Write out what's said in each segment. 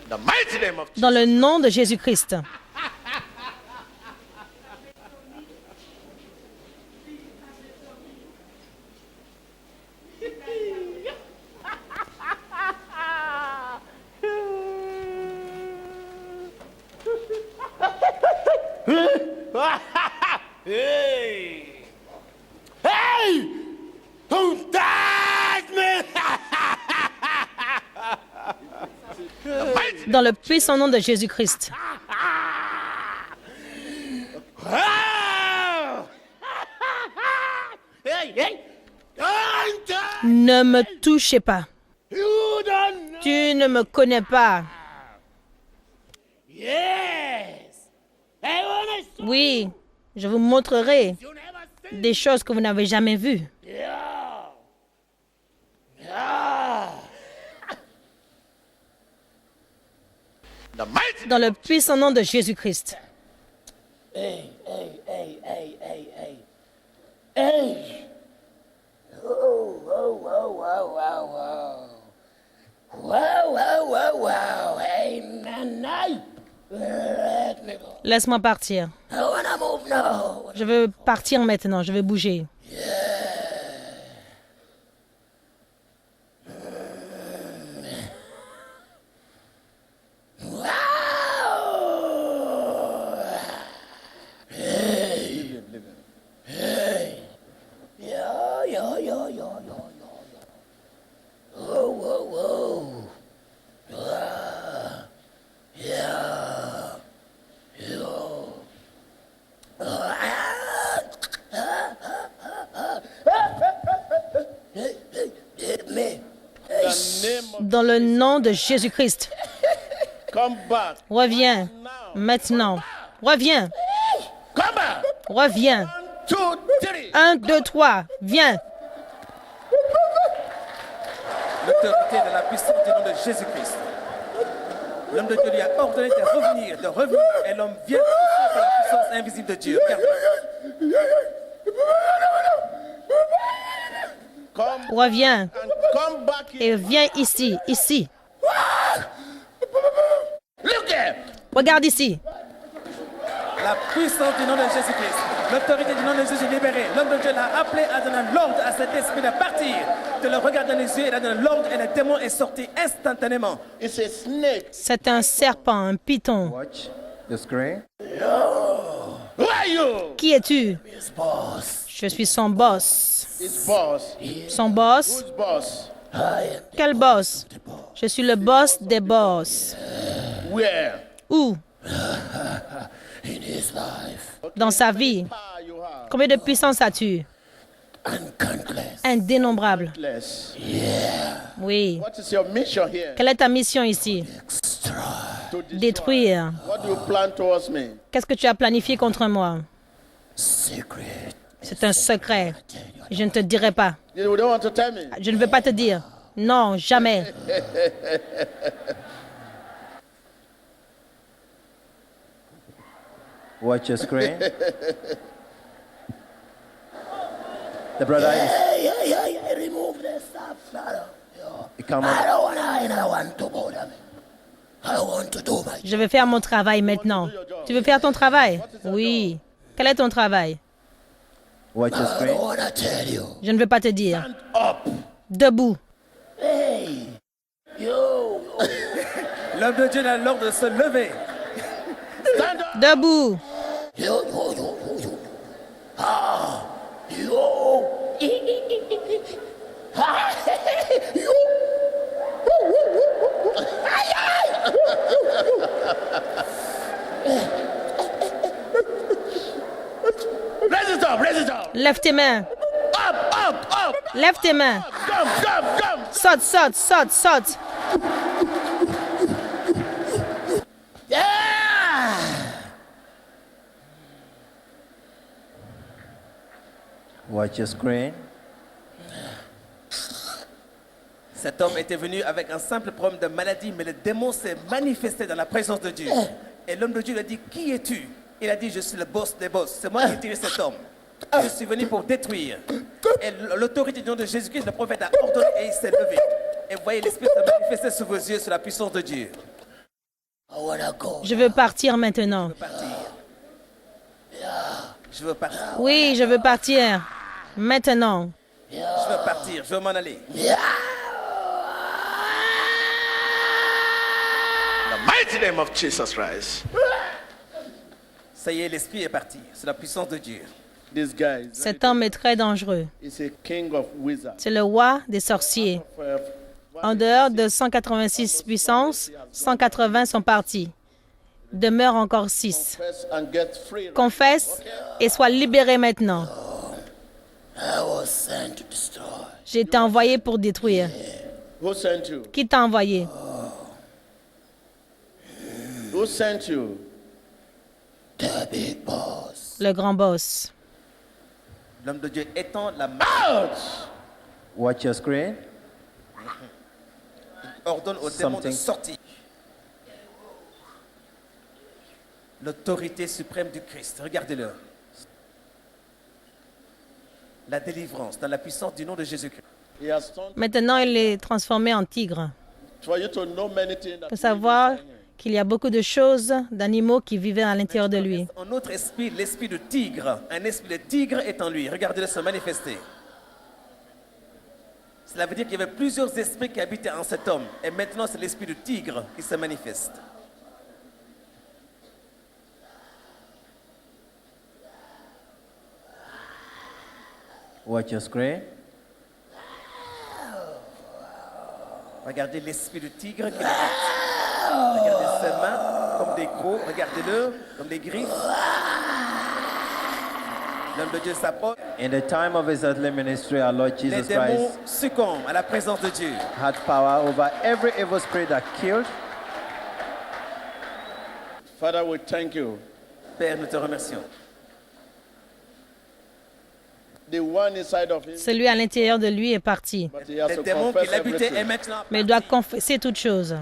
The mighty name of Dans le nom de Jésus-Christ. Hey! Hey! Don't touch me! The mighty Dans le puissant nom de Jésus-Christ. Ah! Hey, hey! Don't touch! Ne me touchez pas. You don't know. Tu ne me connais pas. Yes! I wanna show Oui, je vous montrerai you never seen. des choses que vous n'avez jamais vues. Yeah! Yeah! The mighty Dans le puissant nom de Jésus-Christ. Hey, hey, hey, hey, hey, hey. Hey! Oh, oh, oh, oh, oh, oh. Wow, wow, wow, wow. Hey, nanai. Let me go. Laisse-moi partir. I wanna move now. Je veux partir maintenant, je veux bouger. Wow! Hey! Hey! Yo, yo, yo, yo, yo, yo, yo. Whoa, whoa, whoa. Yeah. Yo. Me. Dans le nom de Jésus-Christ. Come back. Reviens maintenant. Reviens. Come back. Reviens. 2, 3. 1, 2, 3. Viens. L'autorité de la puissance du nom de Jésus-Christ. L'homme de Dieu lui a ordonné de revenir, et l'homme vient par la puissance invisible de Dieu. Regarde. Come Reviens. and come back here. Et viens ici. Ici. Look there. Regarde ici. La puissance du nom de Jésus-Christ. L'autorité du nom de Jésus est libérée. L'homme de Dieu l'a appelé à donner l'ordre à cet esprit de partir, de le regarder dans les yeux, il a donné l'ordre et le démon est sorti instantanément. It's a snake. C'est un serpent, un python. Watch the screen. Who are you? Qui es-tu? His boss. Je suis son boss. His boss. Son boss? Whose boss? Quel boss? Je suis le boss des boss. Where? Où? In his life. Dans sa vie. Power you have. Combien de puissance as-tu? Uncountless. Indénombrable. Less. Oui. What is your mission here? Quelle est ta mission ici? To destroy. Détruire. What do you plan towards me? Qu'est-ce que tu as planifié contre moi? Secret. C'est un secret. Je ne te dirai pas. You don't want to tell me? Je ne veux pas te dire. Non, jamais. Watch your screen. The brother is Hey, remove the stuff, Shadow. come I on. don't want to bother me. I want to do my Je vais faire mon travail maintenant. Tu veux faire ton travail? Oui. Quel est ton travail? Watch your I screen. don't want to tell you. Je ne veux pas te dire. Stand up. Debout. Hey. Yo. L'homme de Dieu a l'ordre de se lever. Stand up. Debout. Yo. Ah. Yo. Ah. Yo. Raise it up. Lève tes mains. Up. Lève tes mains. Come. Saute. Yeah. Watch your screen. Cet homme était venu avec un simple problème de maladie, mais le démon s'est manifesté dans la présence de Dieu. Et l'homme de Dieu lui a dit, qui es-tu? Il a dit, je suis le boss des boss. C'est moi qui ai tiré cet homme. Je suis venu pour détruire. Et l'autorité du nom de Jésus-Christ, le prophète a ordonné et il s'est levé. Et vous voyez l'esprit se manifester sous vos yeux, sous la puissance de Dieu. I wanna go. Je veux partir maintenant. Partir. Je veux partir. Oui, je veux partir. Maintenant. Je veux partir. Je veux m'en aller. The mighty name of Jesus Christ. Ça y est, l'esprit est parti. C'est la puissance de Dieu. This guy Cet homme est très dangereux. is a king of wizards. C'est le roi des sorciers. En dehors de 186 puissances, 180 sont partis. Demeure encore 6. Confess and get free. Confesse et sois libéré maintenant. I was sent to destroy. J'ai été envoyé pour détruire. Who sent you? Qui t'a envoyé? Who sent you? The big boss. Le grand boss. L'homme de Dieu étend la main. Watch your screen. Ordonne aux démons de Something. sortir. L'autorité suprême du Christ. Regardez-le. La délivrance dans la puissance du nom de Jésus-Christ. He has turned Maintenant, il est transformé en tigre. for you to know many things that Il faut savoir qu'il y a beaucoup de choses, d'animaux qui vivaient à l'intérieur de lui. Un autre esprit, l'esprit de tigre. Un esprit de tigre est en lui. Regardez-le se manifester. Cela veut dire qu'il y avait plusieurs esprits qui habitaient en cet homme. Et maintenant, c'est l'esprit de tigre qui se manifeste. Watch your screen. Regardez l'esprit de tigre qui habite. Regardez ses mains comme des crocs. Regardez-le comme des griffes. L'homme de Dieu s'approche. In the time of his earthly ministry, our Lord Les Jesus démons Christ succombent à la présence de Dieu. had power over every evil spirit that killed. Father, we thank you. Père, nous te remercions. The one inside of him, Celui à l'intérieur de lui est parti. but he has Les to démons qui confess l'habitaient et everything. maintenant. Mais il doit confesser toutes choses.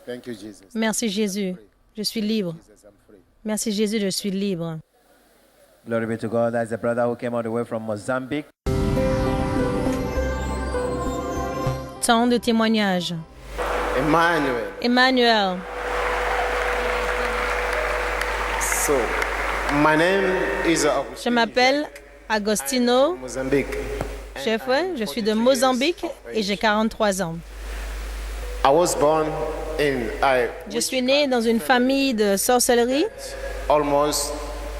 Thank you, Jesus. Merci Jésus. Je suis libre. Jesus, I'm free. Merci Jésus, je suis libre. Glory be to God. That's a brother who came all the way from Mozambique. Temps de témoignage. Emmanuel. Emmanuel, So, my name is je m'appelle Agostino Mozambique. Chefwe, je suis de Mozambique et j'ai 43 ans. I was born in I Je suis né dans une famille de sorcellerie almost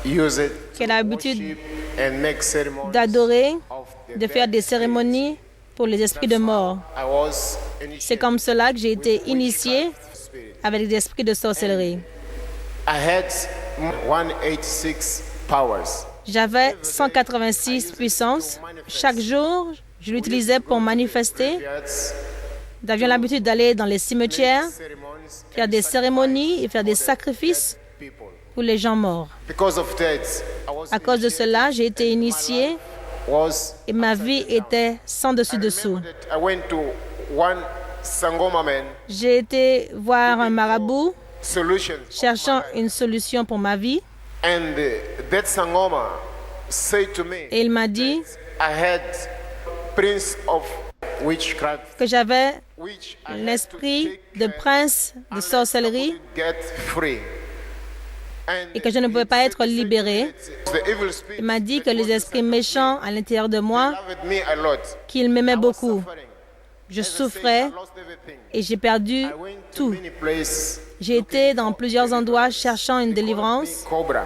use it qui a l'habitude worship and make ceremonies d'adorer, of the de faire des cérémonies pour les esprits de mort. I was C'est initiated comme cela que j'ai été initié spirit. avec les esprits de sorcellerie. I had 186 powers. J'avais 186 puissances. Chaque jour, je l'utilisais pour manifester. Yes, Nous avions l'habitude d'aller dans les cimetières, ceremonies faire des cérémonies et faire des sacrifices people. pour les gens morts. Because of that, I was À cause de cela, j'ai été initié was et ma vie était sans dessus-dessous. I went to one Sangoma man J'ai été voir un marabout solution cherchant une solution pour ma vie and that Sangoma said to me et il m'a dit I had prince of witchcraft que j'avais which I had to l'esprit take de care prince de and sorcellerie I couldn't get free. And et que je ne pouvais pas être libéré. the evil spirit Il m'a dit que les esprits méchants à l'intérieur de moi, loved me a lot. qu'ils m'aimaient beaucoup. Suffering. Je As I said, souffrais I lost everything. et j'ai perdu I went to tout. many places. J'ai été dans plusieurs endroits cherchant une délivrance. Cobra.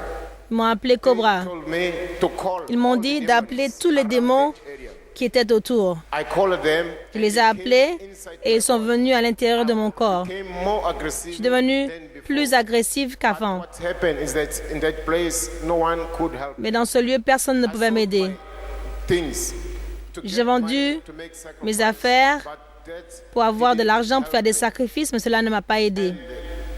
Ils m'ont appelé Cobra. Told me to call Ils m'ont all dit the d'appeler demons tous les around démons that area. qui étaient autour. I called them. Je les ai appelés et ils sont venus à l'intérieur de mon corps. Became more aggressive Je suis devenue than before. plus agressive qu'avant. What happened is that in that place, no one could help me. Mais dans ce lieu, personne ne pouvait m'aider. Things to J'ai get vendu money, to make sacrifice. mes affaires But that, pour avoir de l'argent pour faire des sacrifices, mais cela ne m'a pas aidé.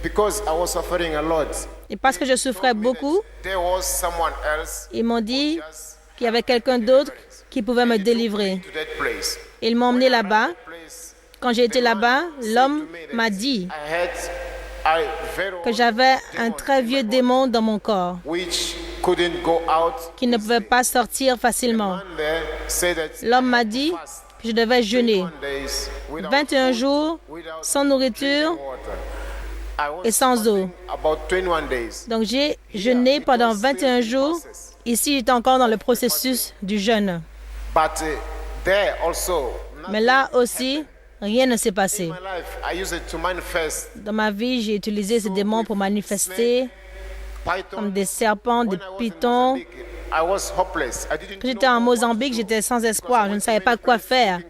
because I was suffering a lot, Et parce que je souffrais beaucoup, there was someone else ils m'ont dit just qu'il y avait quelqu'un d'autre qui pouvait me délivrer. to that place. Ils m'ont emmené là-bas. Place. Quand j'ai été là-bas, l'homme m'a dit I had a very que j'avais un très vieux démon dans mon corps which couldn't go out. qui ne pouvait pas sortir facilement. Man there said that L'homme m'a dit que je devais jeûner 21 days without 21 food, jours without sans nourriture drinking water. I was et sans eau. fasting about 21 days. Donc j'ai jeûné pendant 21 jours. Ici, j'étais encore dans le processus du jeûne. But there also, Mais là aussi, rien ne s'est passé. in my life, I used it to manifest Dans ma vie, j'ai utilisé ces démons pour manifester comme python. des serpents, des When I was in pythons. Mozambique, I was hopeless. I didn't Quand j'étais know en what Mozambique, to do. j'étais sans espoir. Je ne savais pas quoi faire,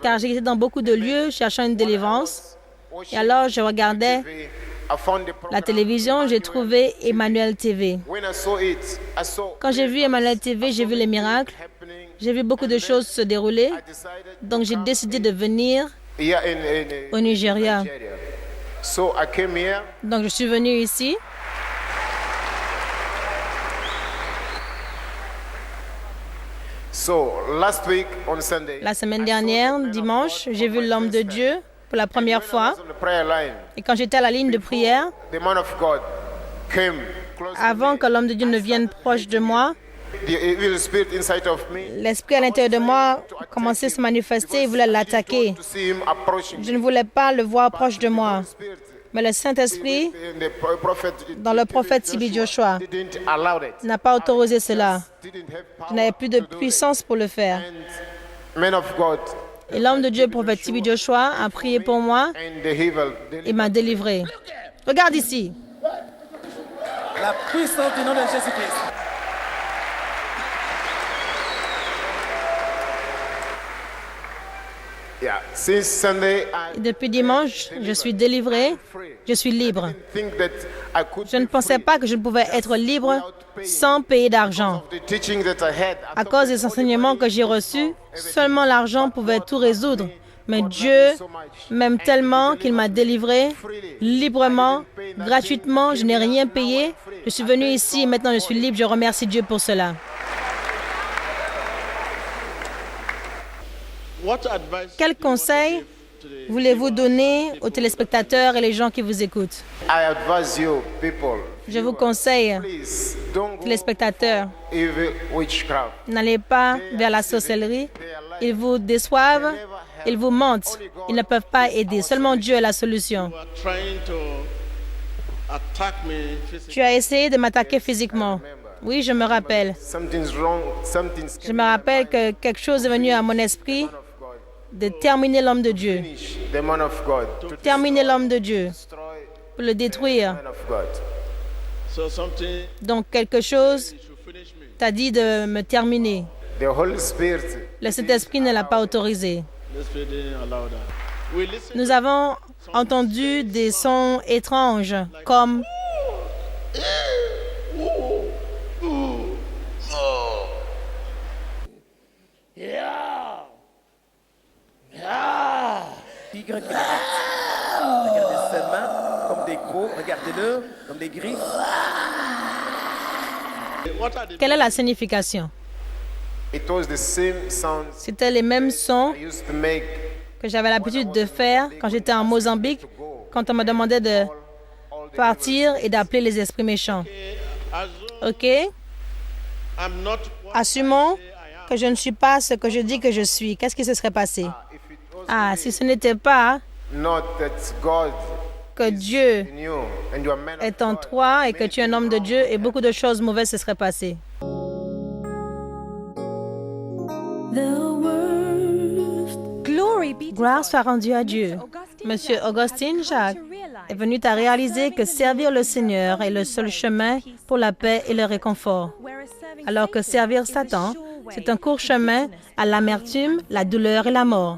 car j'étais dans beaucoup de lieux cherchant une délivrance. Et alors, je regardais I found the la program. télévision, j'ai trouvé Emmanuel TV. When I saw it, I saw Quand j'ai vu Emmanuel TV, j'ai vu les miracles, happening. j'ai vu beaucoup de choses se dérouler. I decided Donc, j'ai décidé de venir here au Nigeria. So I came here. Donc, je suis venue ici. So last week on Sunday, La semaine dernière, dimanche, j'ai vu l'homme de Dieu pour la première fois. on the prayer line, Et quand j'étais à la ligne de prière, the man of God came close avant to que l'homme de Dieu ne vienne proche de moi, me. The evil spirit inside of me l'esprit à l'intérieur de moi commençait à se manifester et voulait l'attaquer. to see him approaching Je ne voulais pas le voir proche de moi. spirit. Mais le Saint-Esprit, And the prophet dans le prophète Sibi Joshua, didn't allow it. n'a pas autorisé cela. Didn't have Je power n'avais plus de to do puissance pour le faire. that. Man of God Et l'homme de Dieu, le prophète Sibi Joshua, a prié pour moi and the evil. et m'a délivré. Regarde ici. La puissance du nom de Jésus-Christ. Yeah. Since Sunday, I Et depuis dimanche, je suis délivré, je suis libre. think that I could Je ne pensais pas que je pouvais être libre sans payer d'argent. the teaching that I had. À cause des enseignements que j'ai reçus, seulement l'argent pouvait tout résoudre. Mais Dieu m'aime tellement qu'il m'a délivré librement, gratuitement. Je n'ai rien payé. Je suis venu ici et maintenant je suis libre. Je remercie Dieu pour cela. What advice Quel conseil voulez-vous donner aux téléspectateurs et les gens qui vous écoutent? I advise you, people, Je vous conseille, please don't go téléspectateurs, evil witchcraft. n'allez pas vers la sorcellerie. Ils vous déçoivent, ils vous mentent. Ils ne peuvent pas aider. Seulement Dieu est la solution. you are trying to attack me physically. Tu as essayé de m'attaquer physiquement. Oui, je me rappelle. Something's wrong. Something's Je me rappelle que quelque chose est venu à mon esprit de terminer l'homme de Dieu. finish the man of God, to Terminer l'homme de Dieu, destroy pour le détruire. the man of God. So something Donc quelque chose should finish me. t'a dit de me terminer. The Holy Spirit. Le Saint-Esprit ne l'a pas autorisé. Let's pray didn't allow that. We listen Nous avons entendu des sons étranges comme Tigre qui l'arrête. Regardez ses mains comme des crocs. Regardez-le comme des griffes. what are the quelle est la signification? It was the same sounds C'était les mêmes sons I used to make que j'avais l'habitude de faire quand j'étais en Mozambique, quand on me demandait de partir et d'appeler les esprits méchants. assume OK? I'm not what Assumons que je ne suis pas ce que je dis que je suis. Qu'est-ce qui se serait passé? if it was Ah, si ce n'était pas not that God que Dieu in you and you are man of est en toi et que tu es un homme de Dieu, et beaucoup de choses mauvaises se seraient passées. Gloire soit rendue à Dieu. Monsieur Augustine Jacques est venu à réaliser que servir le Seigneur est le seul chemin pour la paix et le réconfort, alors que servir Satan, c'est un court chemin à l'amertume, la douleur et la mort.